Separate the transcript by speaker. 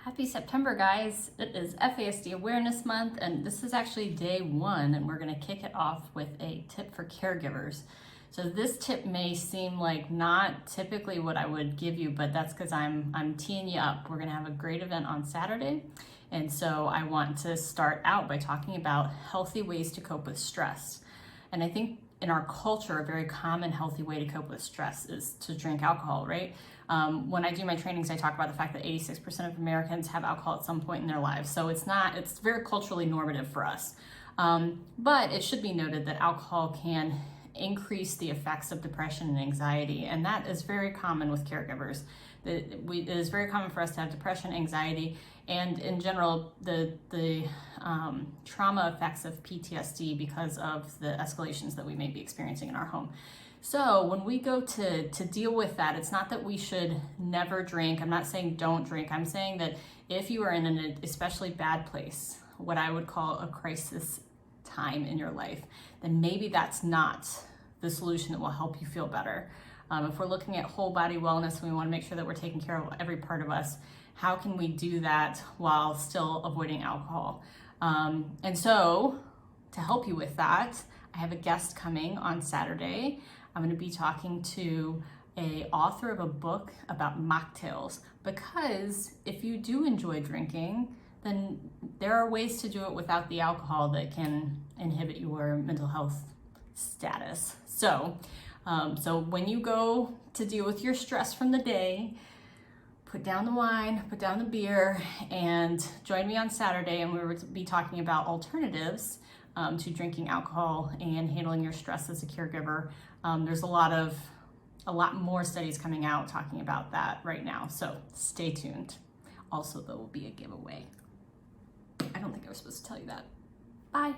Speaker 1: Happy September, guys. It is FASD Awareness Month, and this is actually day one, and we're going to kick it off with a tip for caregivers. So this tip may seem like not typically what I would give you, but that's because I'm teeing you up. We're going to have a great event on Saturday, and so I want to start out by talking about healthy ways to cope with stress. And I think in our culture, a very common healthy way to cope with stress is to drink alcohol, right? When I do my trainings, I talk about the fact that 86% of Americans have alcohol at some point in their lives. So it's very culturally normative for us. But it should be noted that alcohol can increase the effects of depression and anxiety, and that is very common with caregivers. It is very common for us to have depression, anxiety, and in general, the trauma effects of PTSD because of the escalations that we may be experiencing in our home. So when we go to deal with that, it's not that we should never drink. I'm not saying don't drink. I'm saying that if you are in an especially bad place, what I would call a crisis time in your life, then maybe that's not the solution that will help you feel better. If we're looking at whole body wellness and we want to make sure that we're taking care of every part of us, how can we do that while still avoiding alcohol? And so to help you with that, I have a guest coming on Saturday. I'm going to be talking to an author of a book about mocktails, because if you do enjoy drinking, then there are ways to do it without the alcohol that can inhibit your mental health status. So when you go to deal with your stress from the day, put down the wine, put down the beer, and join me on Saturday, and we will be talking about alternatives to drinking alcohol and handling your stress as a caregiver. There's a lot more studies coming out talking about that right now, so stay tuned. Also, there will be a giveaway. I don't think I was supposed to tell you that. Bye.